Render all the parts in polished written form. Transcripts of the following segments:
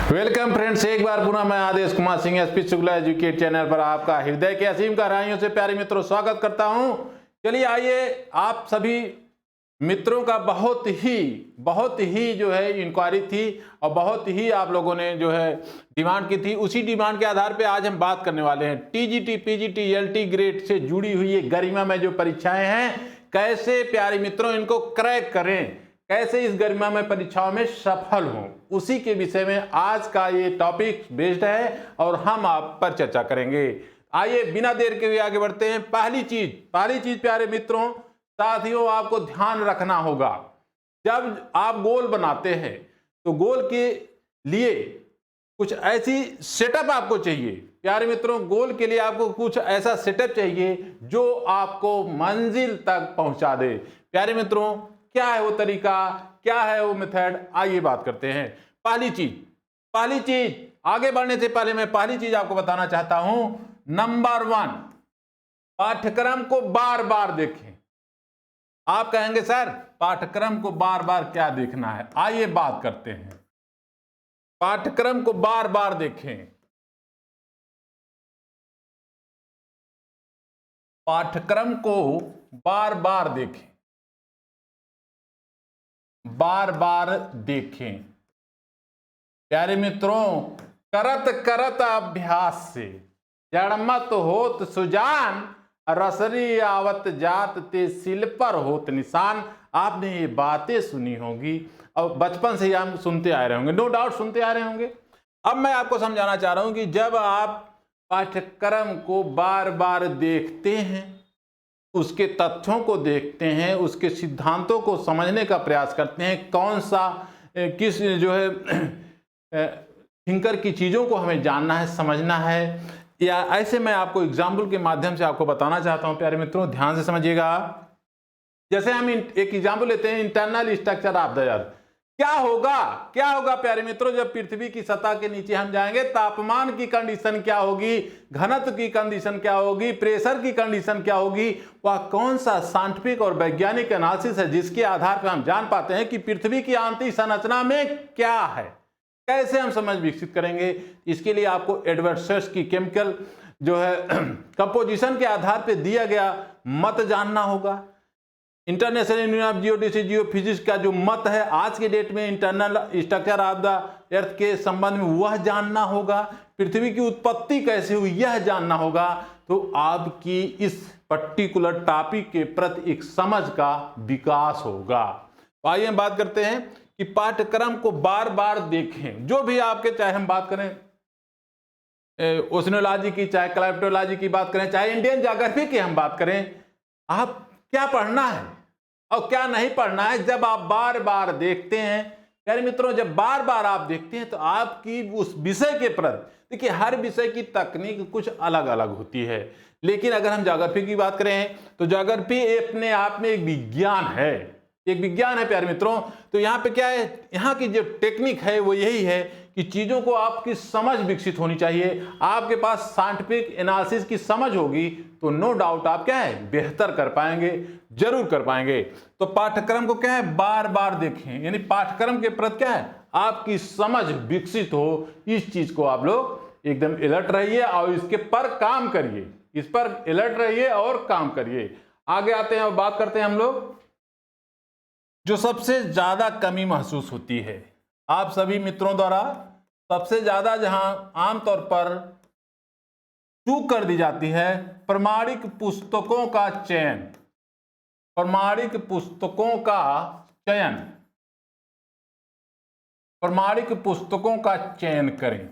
Welcome friends, एक बार पुनः मैं Adesh Kumar Singh SP Shukla educate channel पर आपका हृदय के असीम गहराइयों से प्यारे मित्रों स्वागत करता हूं। चलिए आइए, आप सभी मित्रों का बहुत ही जो है इंक्वायरी थी और बहुत ही आप लोगों ने जो है डिमांड की थी। उसी डिमांड के आधार पे आज हम बात करने वाले हैं टीजीटी, पीजीटी, एलटी ग्रेड से जुड़ी हुई ये गरिमा में जो परीक्षाएं हैं, कैसे प्यारे मित्रों इनको क्रैक करें, कैसे इस गरिमा में परीक्षाओं में सफल हों, उसी के विषय में आज का ये टॉपिक बेस्ड है और हम आप पर चर्चा करेंगे। आइए बिना देर के हुए आगे बढ़ते हैं। पहली चीज प्यारे मित्रों साथियों, आपको ध्यान रखना होगा, जब आप गोल बनाते हैं तो गोल के लिए कुछ ऐसी सेटअप आपको चाहिए। प्यारे मित्रों, गोल के लिए आपको कुछ ऐसा सेटअप चाहिए जो आपको मंजिल तक पहुंचा दे। प्यारे मित्रों, क्या है वो तरीका, क्या है वो मेथड, आइए बात करते हैं। पहली चीज आगे बढ़ने से पहले मैं पहली चीज आपको बताना चाहता हूं। नंबर 1, पाठ्यक्रम को बार बार देखें। आप कहेंगे सर पाठ्यक्रम को बार बार क्या देखना है, आइए बात करते हैं। पाठ्यक्रम को बार बार देखें। पाठ्यक्रम को बार बार देखें, बार बार देखें। प्यारे मित्रों, करत करत अभ्यास से जड़मत होत सुजान, रसरी आवत जात ते सिल पर होत निशान। आपने ये बातें सुनी होगी और बचपन से ही हम सुनते आ रहे होंगे, नो डाउट सुनते आ रहे होंगे। अब मैं आपको समझाना चाह रहा हूं कि जब आप पाठ्यक्रम को बार बार देखते हैं, उसके तथ्यों को देखते हैं, उसके सिद्धांतों को समझने का प्रयास करते हैं, कौन सा किस जो है थिंकर की चीज़ों को हमें जानना है, समझना है, या ऐसे मैं आपको एग्जाम्पल के माध्यम से आपको बताना चाहता हूं। प्यारे मित्रों ध्यान से समझिएगा। जैसे हम एक एग्जाम्पल लेते हैं, internal structure of the earth. क्या होगा प्यारे मित्रों, जब पृथ्वी की सतह के नीचे हम जाएंगे, तापमान की कंडीशन क्या होगी, घनत्व की कंडीशन क्या होगी, प्रेशर की कंडीशन क्या होगी, वह कौन सा साइंटिफिक और वैज्ञानिक एनालिसिस है जिसके आधार पर हम जान पाते हैं कि पृथ्वी की आंतरिक संरचना में क्या है। कैसे हम समझ विकसित करेंगे, इसके लिए आपको एडवर्सर्स की केमिकल जो है कंपोजिशन के आधार पर दिया गया मत जानना होगा। International union of geodesy geophysics का जो मत है आज के डेट में internal structure of the earth के संबंध में, वह जानना होगा। पृथ्वी की उत्पत्ति कैसे हुई यह जानना होगा। तो आपकी इस पर्टिकुलर टॉपिक के प्रति एक समझ का विकास होगा। तो आइए हम बात करते हैं कि पाठ्यक्रम को बार बार देखें। जो भी आपके, चाहे हम बात करें ओशनोलॉजी की, चाहे क्लाइमेटोलॉजी की बात करें, चाहे इंडियन ज्योग्राफी की हम बात करें, आप क्या पढ़ना है और क्या नहीं पढ़ना है जब आप बार बार देखते हैं। प्यारे मित्रों, जब बार बार आप देखते हैं तो आपकी उस विषय के प्रति, देखिए हर विषय की तकनीक कुछ अलग अलग होती है, लेकिन अगर हम ज्योग्राफी की बात करें तो ज्योग्राफी अपने आप में एक विज्ञान है, प्यारे मित्रों। तो यहाँ पे क्या है, यहाँ की जो टेक्निक है वो यही है कि चीज़ों को आपकी समझ विकसित होनी चाहिए। आपके पास साइंटिफिक एनालिसिस की समझ होगी तो नो डाउट आप क्या है बेहतर कर पाएंगे, जरूर कर पाएंगे। तो पाठ्यक्रम को क्या है बार बार देखें, यानी पाठ्यक्रम के प्रति क्या है आपकी समझ विकसित हो, इस चीज को आप लोग एकदम अलर्ट रहिए और इसके पर काम करिए, इस पर अलर्ट रहिए और काम करिए। आगे आते हैं और बात करते हैं हम लोग जो सबसे ज्यादा कमी महसूस होती है आप सभी मित्रों द्वारा, सबसे ज्यादा जहां आमतौर पर चूक कर दी जाती है, प्रमाणिक पुस्तकों का चयन। प्रमाणिक पुस्तकों का चयन, प्रमाणिक पुस्तकों का चयन करें।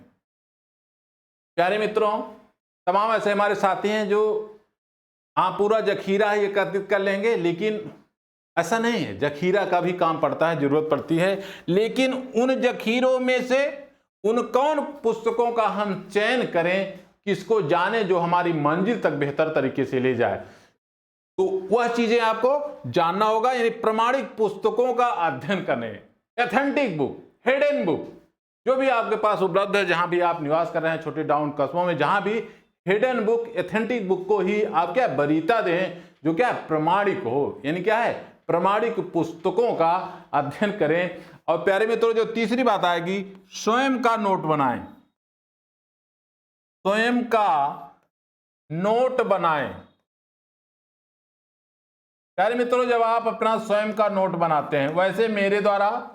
प्यारे मित्रों, तमाम ऐसे हमारे साथी हैं जो हाँ पूरा जखीरा ही एकत्रित कर लेंगे, लेकिन ऐसा नहीं है। जखीरा का भी काम पड़ता है, जरूरत पड़ती है, लेकिन उन जखीरों में से उन कौन पुस्तकों का हम चयन करें, किसको जाने जो हमारी मंजिल तक बेहतर तरीके से ले जाए, तो वह चीजें आपको जानना होगा। यानी प्रमाणिक पुस्तकों का अध्ययन करने, एथेंटिक बुक, हिडन बुक जो भी आपके पास उपलब्ध है, जहां भी आप निवास कर रहे हैं, छोटे टाउन कस्बों में, जहां भी हिडन बुक, एथेंटिक बुक को ही आप क्या वरीयता दें, जो क्या प्रमाणिक हो, यानी क्या है प्रमाणिक पुस्तकों का अध्ययन करें और प्यारे मित्रों जो तीसरी बात आएगी, स्वयं का नोट बनाएं। स्वयं का नोट बनाएं। प्यारे मित्रों जब आप अपना स्वयं का नोट बनाते हैं, वैसे मेरे द्वारा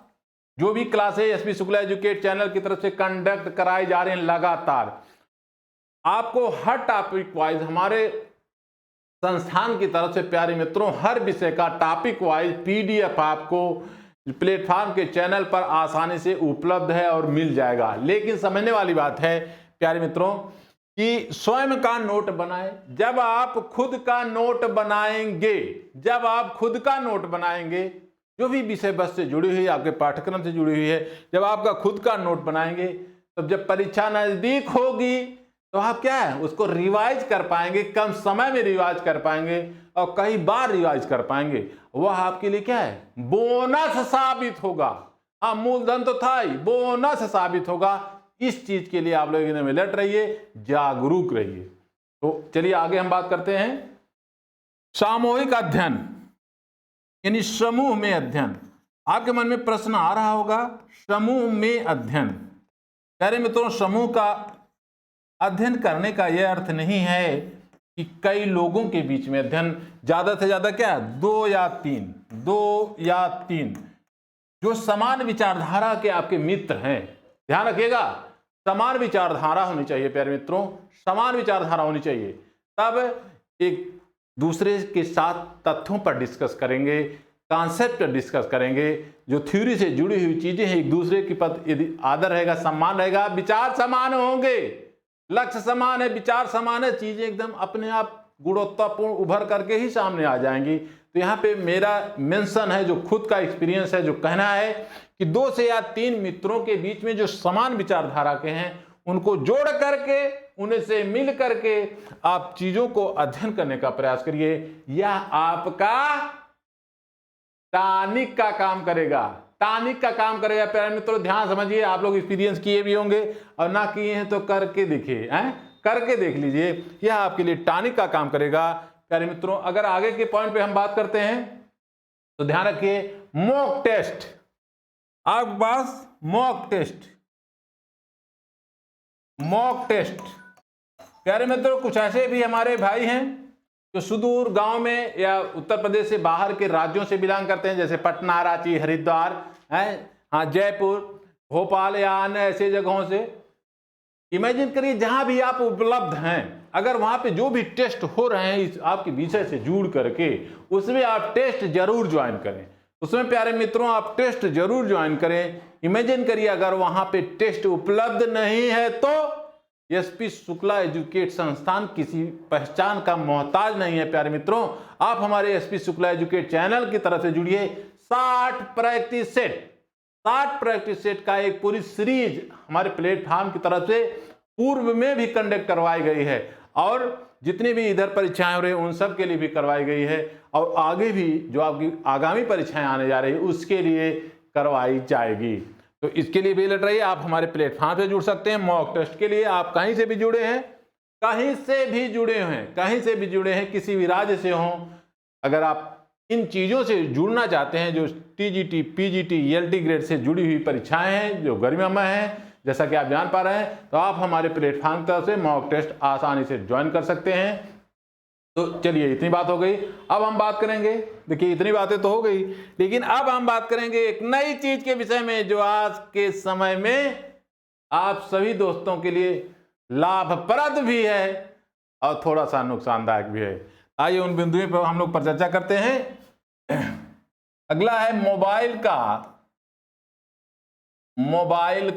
जो भी क्लासें एसपी शुक्ला एजुकेट चैनल की तरफ से कंडक्ट कराई जा रही हैं लगातार, आपको हर टॉपिक वाइज हमारे संस्थान की तरफ से प्यारे मित्रों हर विषय का टॉपिक वाइज पीडीएफ आपको प्लेटफॉर्म के चैनल पर आसानी से उपलब्ध है और मिल जाएगा। लेकिन समझने वाली बात है प्यारे मित्रों कि स्वयं का नोट बनाएं। जब आप खुद का नोट बनाएंगे, जब आप खुद का नोट बनाएंगे, जो भी विषय वस्तु से जुड़ी हुई आपके पाठ्यक्रम से जुड़ी हुई है, जब आपका खुद का नोट बनाएंगे, तब जब परीक्षा नजदीक होगी तो आप क्या है उसको रिवाइज कर पाएंगे, कम समय में रिवाइज कर पाएंगे और कई बार रिवाइज कर पाएंगे। वह आपके लिए क्या है, बोनस साबित होगा। हाँ, मूलधन तो था ही, बोनस साबित होगा। इस चीज के लिए आप लोग इन्हें अलर्ट रहिए, जागरूक रहिए। तो चलिए आगे हम बात करते हैं सामूहिक अध्ययन यानी समूह में अध्ययन। आपके मन में प्रश्न आ रहा होगा, समूह में अध्ययन। प्यारे मित्रों, समूह का अध्ययन करने का यह अर्थ नहीं है कि कई लोगों के बीच में अध्ययन, ज्यादा से ज्यादा क्या, दो या तीन जो समान विचारधारा के आपके मित्र हैं। ध्यान रखिएगा, समान विचारधारा होनी चाहिए प्यारे मित्रों, समान विचारधारा होनी चाहिए। तब एक दूसरे के साथ तथ्यों पर डिस्कस करेंगे, कॉन्सेप्ट पर डिस्कस करेंगे, जो थ्योरी से जुड़ी हुई चीजें हैं, एक दूसरे के प्रति यदि आदर रहेगा, सम्मान रहेगा, विचार समान होंगे, लक्ष्य समान है, विचार समान है, चीजें एकदम अपने आप गुणवत्तापूर्ण उभर करके ही सामने आ जाएंगी। तो यहाँ पे मेरा मेंशन है, जो खुद का एक्सपीरियंस है, जो कहना है कि 2 से या 3 मित्रों के बीच में जो समान विचारधारा के हैं, उनको जोड़ करके, उन्हें से मिल करके आप चीजों को अध्ययन करने का प्रयास करिए। यह आपका टॉनिक का काम करेगा, टॉनिक का काम करेगा। प्यारे मित्रों ध्यान समझिए, आप लोग एक्सपीरियंस किए भी होंगे और ना किए हैं तो करके देखिए, करके देख लीजिए, यह आपके लिए टॉनिक का काम करेगा। प्यारे मित्रों अगर आगे के पॉइंट पे हम बात करते हैं तो ध्यान रखिए, मॉक टेस्ट। आपके पास मॉक टेस्ट प्यारे मित्रों, कुछ ऐसे भी हमारे भाई हैं जो सुदूर गांव में या उत्तर प्रदेश से बाहर के राज्यों से बिलोंग करते हैं, जैसे पटना, रांची, हरिद्वार, हाँ जयपुर, भोपाल या अन्य ऐसे जगहों से। इमेजिन करिए जहां भी आप उपलब्ध हैं, अगर वहां पे जो भी टेस्ट हो रहे हैं इस आपके विषय से जुड़ करके, उसमें आप टेस्ट जरूर ज्वाइन करें। उसमें प्यारे मित्रों आप टेस्ट जरूर ज्वाइन करें। इमेजिन करिए अगर वहां पे टेस्ट उपलब्ध नहीं है तो एसपी शुक्ला एजुकेट संस्थान किसी पहचान का मोहताज नहीं है। प्यारे मित्रों आप हमारे एसपी शुक्ला एजुकेट चैनल की तरफ से जुड़िए। 60 प्रैक्टिस सेट का एक पूरी सीरीज हमारे प्लेटफॉर्म की तरफ से पूर्व में भी कंडक्ट करवाई गई है और जितनी भी इधर परीक्षाएं हो रही हैं उन सब के लिए भी करवाई गई है और आगे भी जो आपकी आगामी परीक्षाएं आने जा रही है उसके लिए करवाई जाएगी। तो इसके लिए भी अलर्ट रहिए। आप हमारे प्लेटफॉर्म से जुड़ सकते हैं। मॉक टेस्ट के लिए आप कहीं से भी जुड़े हैं, किसी भी राज्य से हों, अगर आप इन चीज़ों से जुड़ना चाहते हैं जो टीजीटी, पीजीटी, एलटी ग्रेड से जुड़ी हुई परीक्षाएं हैं जो गरिमामय हैं, जैसा कि आप जान पा रहे हैं, तो आप हमारे प्लेटफॉर्म की तरफ से मॉक टेस्ट आसानी से ज्वाइन कर सकते हैं। तो चलिए इतनी बात हो गई। अब हम बात करेंगे, देखिए इतनी बातें तो हो गई, लेकिन अब हम बात करेंगे एक नई चीज के विषय में जो आज के समय में आप सभी दोस्तों के लिए लाभप्रद भी है और थोड़ा सा नुकसानदायक भी है। आइए उन बिंदुओं पर हम लोग पर चर्चा करते हैं। अगला है मोबाइल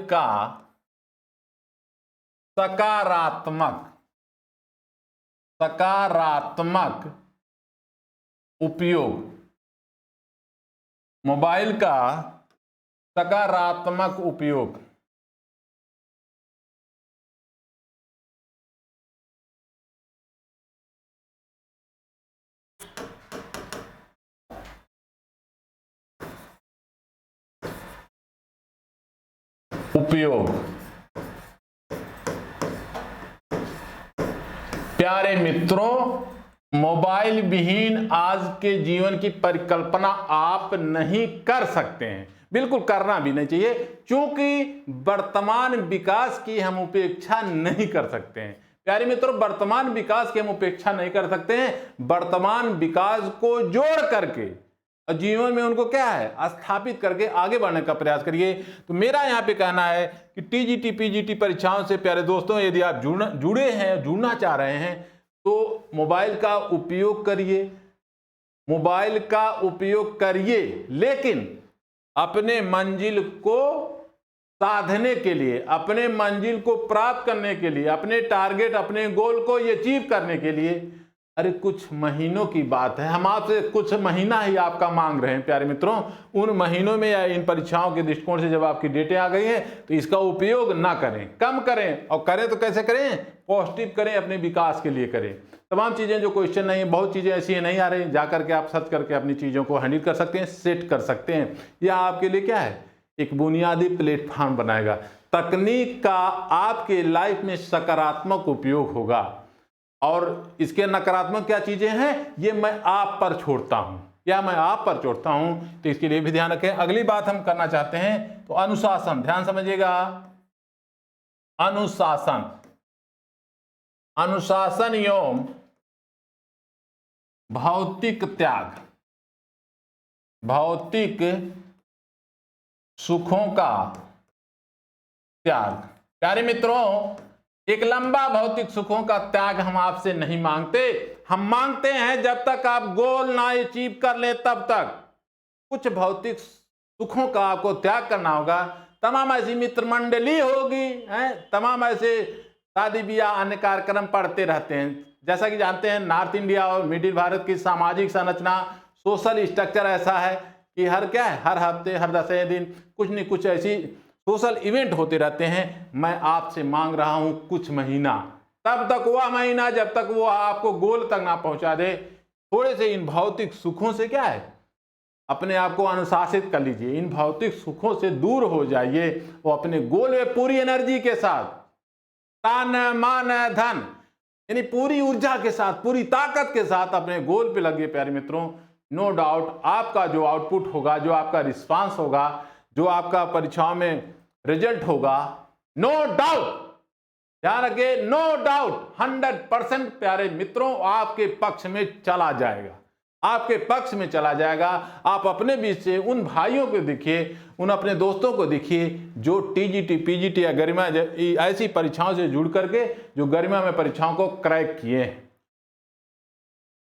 का सकारात्मक उपयोग। मोबाइल का सकारात्मक उपयोग। प्यारे मित्रों मोबाइल विहीन आज के जीवन की परिकल्पना आप नहीं कर सकते हैं, बिल्कुल करना भी नहीं चाहिए, क्योंकि वर्तमान विकास की हम उपेक्षा नहीं कर सकते हैं। प्यारे मित्रों, वर्तमान विकास की हम उपेक्षा नहीं कर सकते हैं। वर्तमान विकास को जोड़ करके और जीवन में उनको क्या है, स्थापित करके आगे बढ़ने का प्रयास करिए। तो मेरा यहाँ पे कहना है कि टीजीटी पीजीटी परीक्षाओं से प्यारे दोस्तों, यदि आप जुड़ना चाह रहे हैं तो मोबाइल का उपयोग करिए, मोबाइल का उपयोग करिए, लेकिन अपने मंजिल को साधने के लिए, अपने मंजिल को प्राप्त करने के लिए, अपने टारगेट, अपने गोल को अचीव करने के लिए, अरे कुछ महीनों की बात है, हम आपसे कुछ महीना ही आपका मांग रहे हैं प्यारे मित्रों। उन महीनों में या इन परीक्षाओं के दृष्टिकोण से जब आपकी डेटें आ गई हैं तो इसका उपयोग ना करें, कम करें, और करें तो कैसे करें, पॉजिटिव करें, अपने विकास के लिए करें। तमाम चीज़ें जो क्वेश्चन नहीं है, बहुत चीज़ें ऐसी नहीं आ रही, जा करके आप सर्च करके अपनी चीज़ों को हैंडल कर सकते हैं, सेट कर सकते हैं। यह आपके लिए क्या है, एक बुनियादी प्लेटफॉर्म बनाएगा। तकनीक का आपके लाइफ में सकारात्मक उपयोग होगा, और इसके नकारात्मक क्या चीजें हैं ये मैं आप पर छोड़ता हूं, या मैं आप पर छोड़ता हूं, तो इसके लिए भी ध्यान रखें। अगली बात हम करना चाहते हैं तो अनुशासन, ध्यान समझिएगा। अनुशासन, अनुशासन एवं भौतिक त्याग, भौतिक सुखों का त्याग। प्यारे मित्रों, एक लंबा भौतिक सुखों का त्याग हम आपसे नहीं मांगते, हम मांगते हैं जब तक आप गोल ना अचीव कर ले तब तक कुछ भौतिक सुखों का आपको त्याग करना होगा। तमाम ऐसी मित्र मंडली होगी, तमाम ऐसे शादी ब्याह अन्य कार्यक्रम पढ़ते रहते हैं। जैसा कि जानते हैं, नॉर्थ इंडिया और मिडिल भारत की सामाजिक संरचना, सोशल स्ट्रक्चर ऐसा है कि हर हफ्ते, हर 10 दिन कुछ न कुछ ऐसी सोशल इवेंट होते रहते हैं। मैं आपसे मांग रहा हूं कुछ महीना, तब तक वह महीना जब तक वो आपको गोल तक ना पहुंचा दे, थोड़े से इन भौतिक सुखों से क्या है, अपने आप को अनुशासित कर लीजिए, इन भौतिक सुखों से दूर हो जाइए, वो अपने गोल में पूरी एनर्जी के साथ, तन मन धन, यानी पूरी ऊर्जा के साथ, पूरी ताकत के साथ अपने गोल पे लगे। प्यारे मित्रों, नो डाउट आपका जो आउटपुट होगा, जो आपका रिस्पांस होगा, जो आपका परीक्षाओं में रिजल्ट होगा, नो डाउट, ध्यान रखिए, नो डाउट 100% प्यारे मित्रों आपके पक्ष में चला जाएगा, आपके पक्ष में चला जाएगा। आप अपने बीच से उन भाइयों को देखिए, उन अपने दोस्तों को देखिए जो टीजीटी पीजीटी या गरिमा ऐसी परीक्षाओं से जुड़ करके जो गरिमा में परीक्षाओं को क्रैक किए हैं।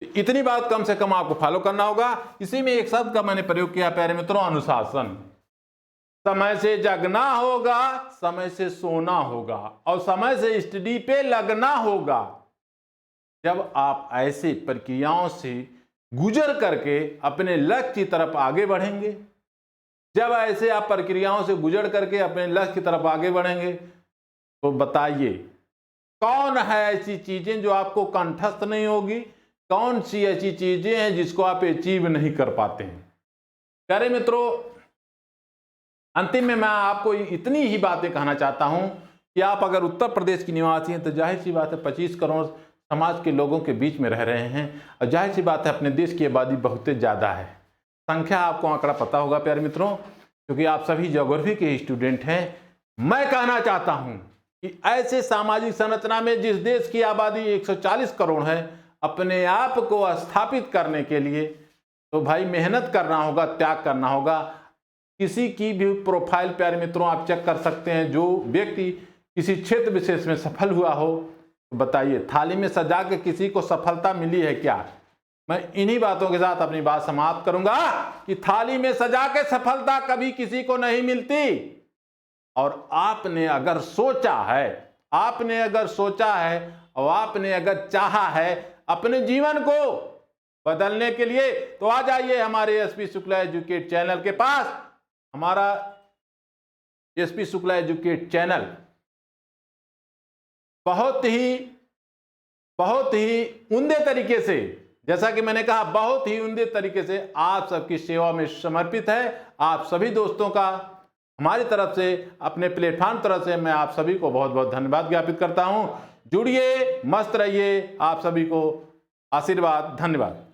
इतनी बात कम से कम आपको फॉलो करना होगा। इसी में एक शब्द का मैंने प्रयोग किया प्यारे मित्रों, अनुशासन। समय से जगना होगा, समय से सोना होगा, और समय से स्टडी पे लगना होगा। जब आप ऐसे प्रक्रियाओं से गुजर करके अपने लक्ष्य की तरफ आगे बढ़ेंगे, जब ऐसे आप प्रक्रियाओं से गुजर करके अपने लक्ष्य की तरफ आगे बढ़ेंगे, तो बताइए कौन है ऐसी चीजें जो आपको कंठस्थ नहीं होगी, कौन सी ऐसी चीजें हैं जिसको आप अचीव नहीं कर पाते हैं। प्यारे मित्रों, अंतिम में मैं आपको इतनी ही बातें कहना चाहता हूं कि आप अगर उत्तर प्रदेश की निवासी हैं तो जाहिर सी बात है 25 करोड़ समाज के लोगों के बीच में रह रहे हैं, और जाहिर सी बात है अपने देश की आबादी बहुत ज़्यादा है। संख्या आपको आंकड़ा पता होगा प्यारे मित्रों, क्योंकि आप सभी ज्योग्राफी के स्टूडेंट हैं। मैं कहना चाहता हूं कि ऐसे सामाजिक संरचना में जिस देश की आबादी 140 करोड़ है, अपने आप को स्थापित करने के लिए तो भाई मेहनत करना होगा, त्याग करना होगा। किसी की भी प्रोफाइल प्यारे मित्रों आप चेक कर सकते हैं, जो व्यक्ति किसी क्षेत्र विशेष में सफल हुआ हो, तो बताइए थाली में सजा के किसी को सफलता मिली है क्या? मैं इन्हीं बातों के साथ अपनी बात समाप्त करूंगा कि थाली में सजा के सफलता कभी किसी को नहीं मिलती। और आपने अगर सोचा है, आपने अगर सोचा है और आपने अगर चाहा है अपने जीवन को बदलने के लिए, तो आ जाइए हमारे एसपी शुक्ला एजुकेट चैनल के पास। हमारा एसपी शुक्ला एजुकेट चैनल बहुत ही उम्दे तरीके से, जैसा कि मैंने कहा, बहुत ही उम्दे तरीके से आप सबकी सेवा में समर्पित है। आप सभी दोस्तों का हमारी तरफ से, अपने प्लेटफॉर्म तरफ से मैं आप सभी को बहुत बहुत धन्यवाद ज्ञापित करता हूं। जुड़िए, मस्त रहिए, आप सभी को आशीर्वाद, धन्यवाद।